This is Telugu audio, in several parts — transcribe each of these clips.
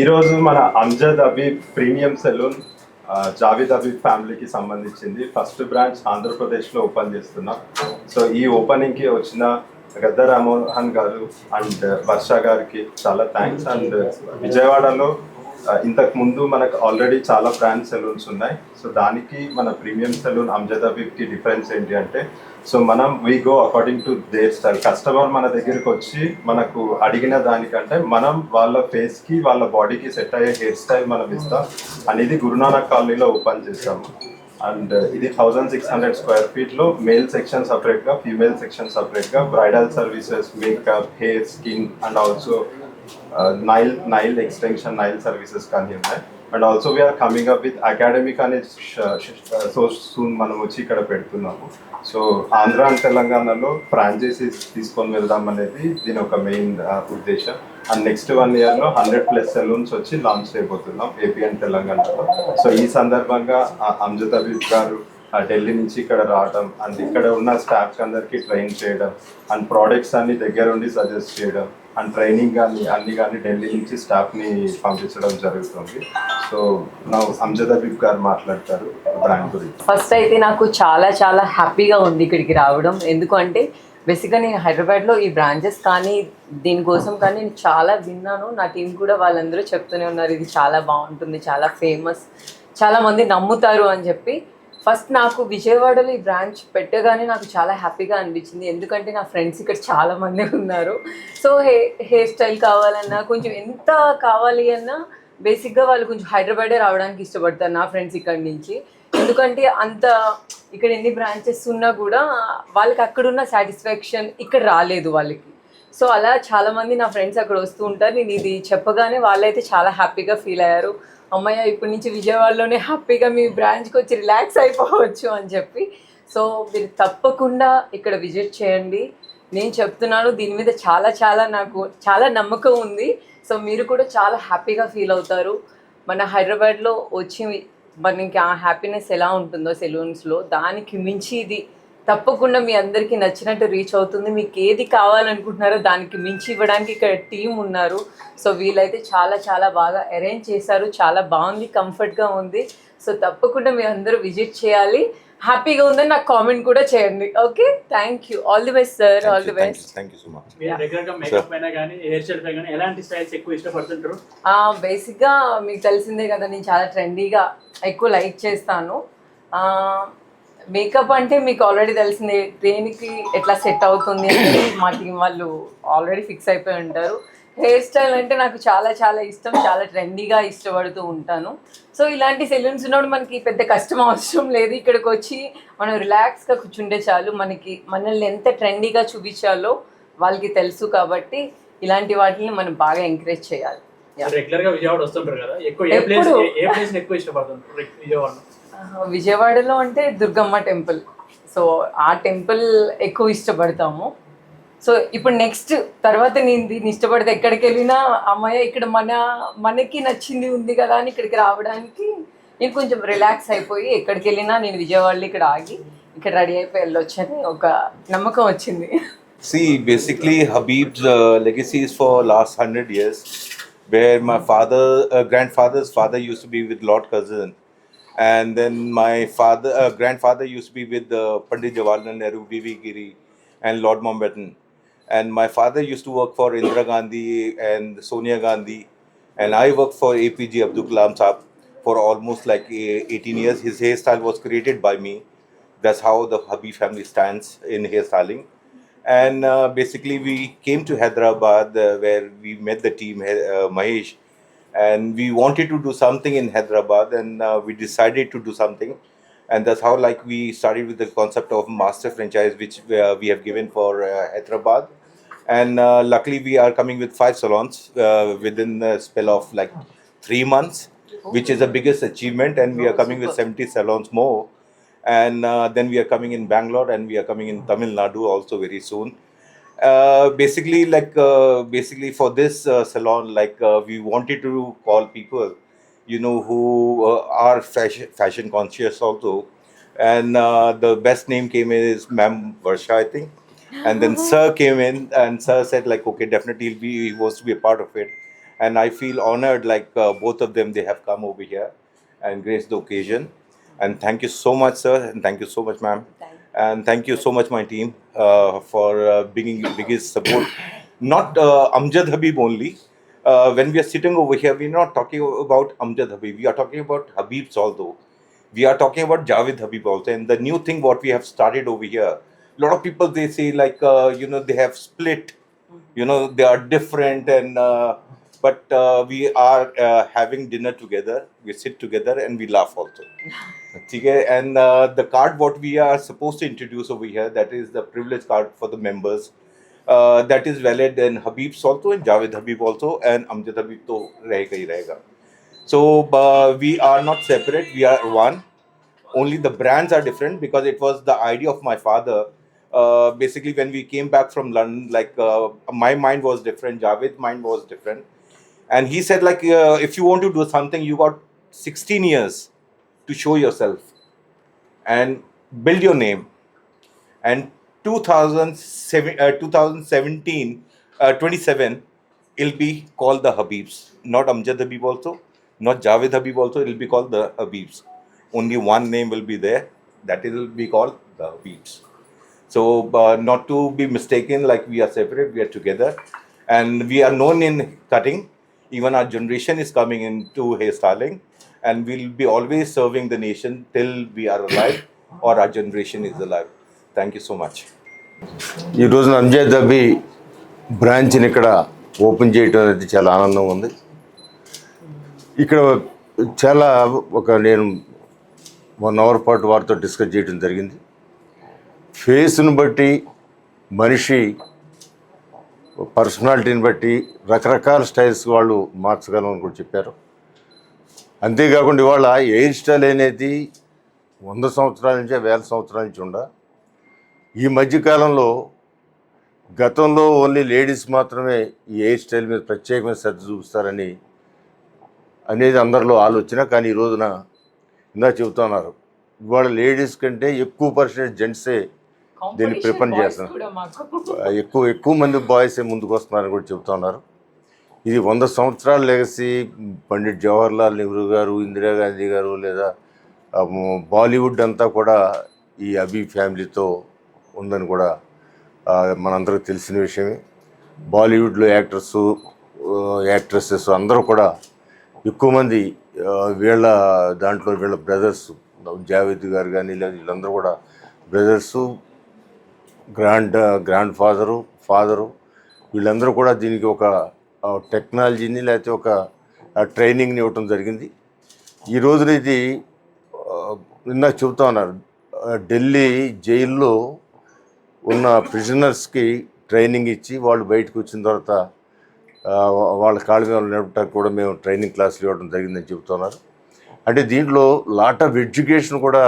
ఈరోజు మన అంజద్ అబీబ్ ప్రీమియం సెలూన్ జావేద్ అబీబ్ ఫ్యామిలీకి సంబంధించింది ఫస్ట్ బ్రాంచ్ ఆంధ్రప్రదేశ్లో ఓపెన్ చేస్తున్నాం. సో ఈ ఓపెనింగ్కి వచ్చిన గద్ద రామ్మోహన్ గారు అండ్ వర్ష గారికి చాలా థ్యాంక్స్. అండ్ విజయవాడలో ఇంతకు ముందు మనకు ఆల్రెడీ చాలా బ్రాండ్ సెలూన్స్ ఉన్నాయి. సో దానికి మన ప్రీమియం సెలూన్ అంజద్ అబీబ్కి డిఫరెన్స్ ఏంటి అంటే, సో మనం we go according to their style. Customer మన దగ్గరికి వచ్చి మనకు అడిగిన దానికంటే మనం వాళ్ళ ఫేస్కి వాళ్ళ బాడీకి సెట్ అయ్యే హెయిర్ స్టైల్ మనం ఇస్తాం అనేది గురునానక్ కాలనీలో ఓపెన్ చేస్తాము. అండ్ ఇది 1600 స్క్వేర్ ఫీట్లో మేల్ సెక్షన్ సపరేట్గా, ఫీమేల్ సెక్షన్ సపరేట్గా, bridal services, makeup, hair, skin and also nail extension, nail services కానీ ఉన్నాయి. And also we are coming up with academic అనే సో సూన్ మనం వచ్చి ఇక్కడ పెడుతున్నాము. సో ఆంధ్ర అండ్ తెలంగాణలో ఫ్రాంచైజీస్ తీసుకొని వెళ్దాం అనేది దీని ఒక మెయిన్ ఉద్దేశం. అండ్ నెక్స్ట్ 1 yearలో 100+ సెలూన్స్ వచ్చి లాంచ్ చేయబోతున్నాం ఏపీ అండ్ తెలంగాణలో. సో ఈ సందర్భంగా అంజద్ అబీబ్ గారు ఢిల్లీ నుంచి ఇక్కడ రావడం అండ్ ఇక్కడ ఉన్న స్టాఫ్ అందరికీ ట్రైన్ చేయడం అండ్ ప్రోడక్ట్స్ అన్ని దగ్గర ఉండి సజెస్ట్ చేయడం అండ్ ట్రైనింగ్ కానీ అన్ని కానీ ఢిల్లీ నుంచి స్టాఫ్ని పంపించడం జరుగుతుంది. సో నా అంజద్ అబీబ్ గారు మాట్లాడతారు బ్రాండ్ గురించి. ఫస్ట్ అయితే నాకు చాలా చాలా హ్యాపీగా ఉంది ఇక్కడికి రావడం. ఎందుకంటే బేసిక్గా నేను హైదరాబాద్లో ఈ బ్రాంచెస్ కానీ దీనికోసం కానీ నేను చాలా విన్నాను. నా టీం కూడా వాళ్ళందరూ చెప్తూనే ఉన్నారు ఇది చాలా బాగుంటుంది, చాలా ఫేమస్, చాలామంది నమ్ముతారు అని చెప్పి. ఫస్ట్ నాకు విజయవాడలో ఈ బ్రాంచ్ పెట్టగానే నాకు చాలా హ్యాపీగా అనిపించింది. ఎందుకంటే నా ఫ్రెండ్స్ ఇక్కడ చాలామంది ఉన్నారు. సో హెయిర్ స్టైల్ కావాలన్నా కొంచెం ఎంత కావాలి అన్నా బేసిక్గా వాళ్ళు కొంచెం హైదరాబాదే రావడానికి ఇష్టపడతారు నా ఫ్రెండ్స్ ఇక్కడి నుంచి. ఎందుకంటే అంత ఇక్కడ ఎన్ని బ్రాంచెస్ ఉన్నా కూడా వాళ్ళకి అక్కడున్న సాటిస్ఫాక్షన్ ఇక్కడ రాలేదు వాళ్ళకి. సో అలా చాలామంది నా ఫ్రెండ్స్ అక్కడ వస్తూ ఉంటారు. నేను ఇది చెప్పగానే వాళ్ళైతే చాలా హ్యాపీగా ఫీల్ అయ్యారు. అమ్మయ్య ఇప్పటి నుంచి విజయవాడలోనే హ్యాపీగా మీ బ్రాంచ్కి వచ్చి రిలాక్స్ అయిపోవచ్చు అని చెప్పి. సో మీరు తప్పకుండా ఇక్కడ విజిట్ చేయండి. నేను చెప్తున్నాను దీని మీద చాలా చాలా నాకు చాలా నమ్మకం ఉంది. సో మీరు కూడా చాలా హ్యాపీగా ఫీల్ అవుతారు. మన హైదరాబాద్లో వచ్చి మనకి ఆ హ్యాపీనెస్ ఎలా ఉంటుందో సెలూన్స్లో దానికి మించి ఇది తప్పకుండా మీ అందరికీ నచ్చినట్టు రీచ్ అవుతుంది. మీకు ఏది కావాలనుకుంటున్నారో దానికి మించి ఇవ్వడానికి ఇక్కడ టీం ఉన్నారు. సో వీళ్ళైతే చాలా చాలా బాగా అరేంజ్ చేశారు. చాలా బాగుంది, కంఫర్ట్గా ఉంది. సో తప్పకుండా మీరు అందరూ విజిట్ చేయాలి. హ్యాపీగా ఉందని నాకు కామెంట్ కూడా చేయండి. Okay, thank you. All the best sir, all the best. Thank you so much. బేసిక్గా మీకు తెలిసిందే కదా, నేను చాలా ట్రెండీగా ఎక్కువ లైక్ చేస్తాను. మేకప్ అంటే మీకు ఆల్రెడీ తెలిసిందే దేనికి ఎట్లా సెట్ అవుతుంది అనేది మా టీం వాళ్ళు ఆల్రెడీ ఫిక్స్ అయిపోయి ఉంటారు. హెయిర్ స్టైల్ అంటే నాకు చాలా చాలా ఇష్టం, చాలా ట్రెండీగా ఇష్టపడుతూ ఉంటాను. సో ఇలాంటి సెలూన్స్ ఉన్నప్పుడు మనకి పెద్ద కష్టం అవసరం లేదు. ఇక్కడికి వచ్చి మనం రిలాక్స్గా కూర్చుంటే చాలు. మనల్ని ఎంత ట్రెండీగా చూపించాలో వాళ్ళకి తెలుసు. కాబట్టి ఇలాంటి వాటిని మనం బాగా ఎంకరేజ్ చేయాలి. రెగ్యులర్గా విజయవాడ వస్తుంటారు కదా, ఎక్కువ ఇష్టపడుతుంటారు విజయవాడలో అంటే దుర్గమ్మ టెంపుల్. సో ఆ టెంపుల్ ఎక్కువ ఇష్టపడతాము. సో ఇప్పుడు నెక్స్ట్ తర్వాత నేను దీన్ని ఇష్టపడితే ఎక్కడికి వెళ్ళినా అమ్మాయి ఇక్కడ మనకి నచ్చింది ఉంది కదా అని ఇక్కడికి రావడానికి నేను కొంచెం రిలాక్స్ అయిపోయి ఎక్కడికి వెళ్ళినా నేను విజయవాడలో ఇక్కడ ఆగి ఇక్కడ రెడీ అయిపోయి వెళ్ళొచ్చని ఒక నమ్మకం వచ్చింది. See, basically Habib's legacy is for last 100 years, where my grandfather's father used to be with Lord Curzon, and then my grandfather used to be with Pandit Jawaharlal Nehru, V.V. Giri, and Lord Mountbatten. And my father used to work for Indira Gandhi and Sonia Gandhi, and I worked for APJ Abdul Kalam Saab for almost like 18 years. His hairstyle was created by me. That's how the Habib family stands in hairstyling. And basically we came to Hyderabad where we met the team, Mahesh, and we wanted to do something in Hyderabad, and we decided to do something. And that's how like we started with the concept of master franchise, which we have given for Hyderabad. And luckily we are coming with 5 salons within a spell of like 3 months, which is the biggest achievement. And we are coming with 70 salons more. And then we are coming in Bangalore, and we are coming in Tamil Nadu also very soon. Basically for this salon, we wanted to call people, who are fashion conscious also. And the best name came in is Ma'am Varsha, I think. And then Sir came in, and Sir said okay, definitely he wants to be a part of it. and I feel honored, like both of them, they have come over here and graced the occasion. And thank you so much, sir, and thank you so much, ma'am. And thank you so much, my team, for bringing biggest support. Not Amjad Habib only. When we are sitting over here, we're not talking about Amjad Habib. We are talking about Habibs also. We are talking about Javed Habib also. And the new thing what we have started over here, a lot of people, they say like, they have split, they are different, and but we are having dinner together. We sit together and we laugh also. Okay? And the card what we are supposed to introduce over here, that is the privilege card for the members. That is valid in Habib's also, and Javed Habib also, and Amjad Habib to rahega hi rahega. So we are not separate, we are one. Only the brands are different, because it was the idea of my father. Basically, when we came back from London, like my mind was different, Javed's mind was different. And he said, like, if you want to do something, you got 16 years to show yourself and build your name. And 2017, 27, it'll be called the Habibs. Not Amjad Habib also, not Javed Habib also, it'll be called the Habibs. Only one name will be there, that will be called the Habibs. So not to be mistaken, like we are separate, we are together. And we are known in cutting. Even our generation is coming into hairstyling. And we'll be always serving the nation till we are alive or our generation is alive. Thank you so much. ఈ రోజున అంజద్ అబీ బ్రాంచ్ని ఇక్కడ ఓపెన్ చేయడం అనేది చాలా ఆనందంగా ఉంది. ఇక్కడ చాలా నేను 1 అవర్ పాటు వారితో డిస్కస్ చేయడం జరిగింది. ఫేస్ను బట్టి, మనిషి పర్సనాలిటీని బట్టి రకరకాల స్టైల్స్ వాళ్ళు మార్చగలమని కూడా చెప్పారు. అంతేకాకుండా ఇవాళ హెయిర్ స్టైల్ అనేది 100 సంవత్సరాల నుంచి 1000 సంవత్సరాల నుంచి ఈ మధ్యకాలంలో, గతంలో ఓన్లీ లేడీస్ మాత్రమే ఈ హెయిర్ స్టైల్ మీద ప్రత్యేకమైన శ్రద్ధ చూపిస్తారని అనేది అందరిలో ఆలోచన. కానీ ఈ రోజున ఇందాక చెబుతున్నారు, ఇవాళ లేడీస్ కంటే ఎక్కువ పర్సెంటేజ్ జెంట్సే దీన్ని ప్రిఫర్ చేస్తున్నారు. ఎక్కువ మంది బాయ్సే ముందుకు వస్తున్నారని కూడా చెబుతున్నారు. ఇది 100 సంవత్సరాల లెగసీ. పండిట్ జవహర్లాల్ నెహ్రూ గారు, ఇందిరాగాంధీ గారు, లేదా బాలీవుడ్ అంతా కూడా ఈ అబీ ఫ్యామిలీతో ఉందని కూడా మనందరికీ తెలిసిన విషయమే. బాలీవుడ్లో యాక్టర్సు, యాక్ట్రెసెస్ అందరూ కూడా ఎక్కువ మంది వీళ్ళ బ్రదర్స్, జావేద్ గారు కానీ లేదా వీళ్ళందరూ కూడా బ్రదర్సు, గ్రాండ్ ఫాదరు వీళ్ళందరూ కూడా దీనికి ఒక టెక్నాలజీని లేకపోతే ఒక ట్రైనింగ్ని ఇవ్వటం జరిగింది. ఈ రోజున ఇది నిన్న చెబుతా ఉన్నారు, ఢిల్లీ జైల్లో ఉన్న ప్రిజనర్స్కి ట్రైనింగ్ ఇచ్చి వాళ్ళు బయటకు వచ్చిన తర్వాత వాళ్ళ కాళ్ళ మీద నడపడానికి కూడా మేము ట్రైనింగ్ క్లాసులు ఇవ్వడం జరిగిందని చెబుతున్నారు. అంటే దీంట్లో లాట్ ఆఫ్ ఎడ్యుకేషన్ కూడా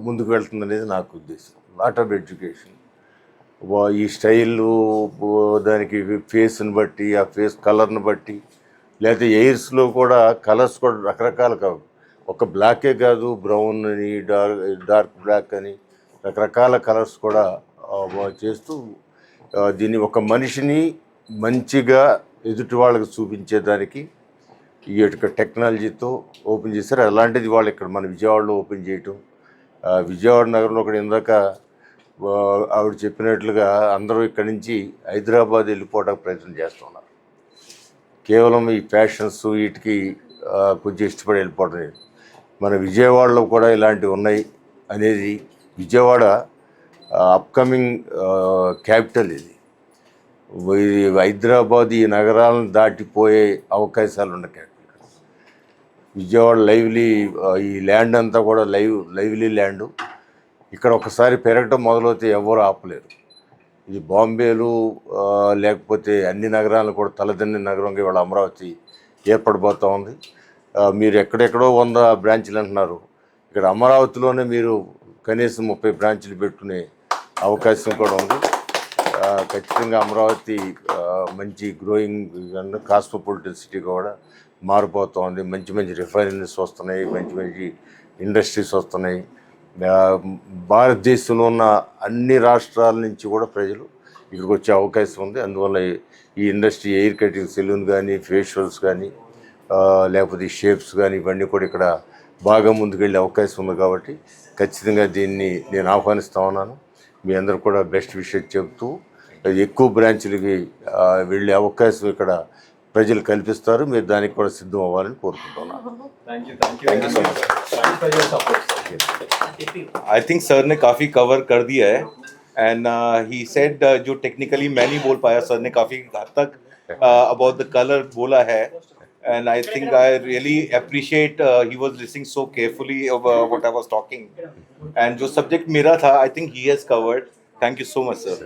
ముందుకు వెళ్తుందనేది నాకు ఉద్దేశం. లాట్ ఆఫ్ ఎడ్యుకేషన్ ఈ స్టైలు, దానికి ఫేస్ని బట్టి, ఆ ఫేస్ కలర్ని బట్టి, లేకపోతే ఎయిర్స్లో కూడా కలర్స్ కూడా రకరకాలు కావు. ఒక బ్లాకే కాదు, బ్రౌన్ అని, డార్క్ బ్లాక్ అని రకరకాల కలర్స్ కూడా చేస్తూ దీన్ని ఒక మనిషిని మంచిగా ఎదుటి వాళ్ళకి చూపించేదానికి ఈ యొక్క టెక్నాలజీతో ఓపెన్ చేశారు. అలాంటిది వాళ్ళు ఇక్కడ మన విజయవాడలో ఓపెన్ చేయటం, విజయవాడ నగరంలో ఒకటి ఇందాక ఆవిడ చెప్పినట్లుగా అందరూ ఇక్కడి నుంచి హైదరాబాద్ వెళ్ళిపోవడానికి ప్రయత్నం చేస్తున్నారు. కేవలం ఈ ఫ్యాషన్స్ వీటికి కొంచెం ఇష్టపడి వెళ్ళిపోవడం లేదు. మన విజయవాడలో కూడా ఇలాంటివి ఉన్నాయి అనేది, విజయవాడ అప్కమింగ్ క్యాపిటల్ ఇది. హైదరాబాద్ ఈ నగరాలను దాటిపోయే అవకాశాలు ఉన్న క్యాపిటల్ విజయవాడ. ఈ ల్యాండ్ అంతా కూడా లైవ్లీ ల్యాండు. ఇక్కడ ఒకసారి పెరగటం మొదలవుతే ఎవరు ఆపలేరు. ఇది బాంబేలు లేకపోతే అన్ని నగరాలు కూడా తలదన్ని నగరంగా ఇవాళ అమరావతి ఏర్పడిపోతూ ఉంది. మీరు ఎక్కడెక్కడో 100 బ్రాంచ్లు అంటున్నారు, ఇక్కడ అమరావతిలోనే మీరు కనీసం 30 బ్రాంచ్లు పెట్టుకునే అవకాశం కూడా ఉంది. ఖచ్చితంగా అమరావతి మంచి గ్రోయింగ్ కాస్మోపాలిటన్ సిటీ కూడా మారిపోతూ ఉంది. మంచి మంచి రిఫైనరీస్ వస్తున్నాయి, మంచి మంచి ఇండస్ట్రీస్ వస్తున్నాయి. భారతదేశంలో ఉన్న అన్ని రాష్ట్రాల నుంచి కూడా ప్రజలు ఇక్కడికి వచ్చే అవకాశం ఉంది. అందువల్ల ఈ ఇండస్ట్రీ ఎయిర్ కటింగ్ సెలూన్ కానీ, ఫేషియల్స్ కానీ, లేకపోతే ఈ షేప్స్ కానీ, ఇవన్నీ కూడా ఇక్కడ బాగా ముందుకెళ్ళే అవకాశం ఉంది. కాబట్టి ఖచ్చితంగా దీన్ని నేను ఆహ్వానిస్తా ఉన్నాను. మీ అందరూ కూడా బెస్ట్ విషయం చెబుతూ ఎక్కువ బ్రాంచ్లకి వెళ్ళే అవకాశం ఇక్కడ ప్రజలు కల్పిస్తారు. మీరు దానికి కూడా సిద్ధం అవ్వాలని కోరుకుంటున్నాను. Thank you so much. Thanks for your support. I think sir ने काफी कवर कर दिया है and he said जो technically मैं नहीं बोल पाया, sir ने काफी हद तक about the color बोला है and I think I really appreciate he was listening so carefully of what I was talking and जो subject मेरा था I think he has covered. Thank you so much sir.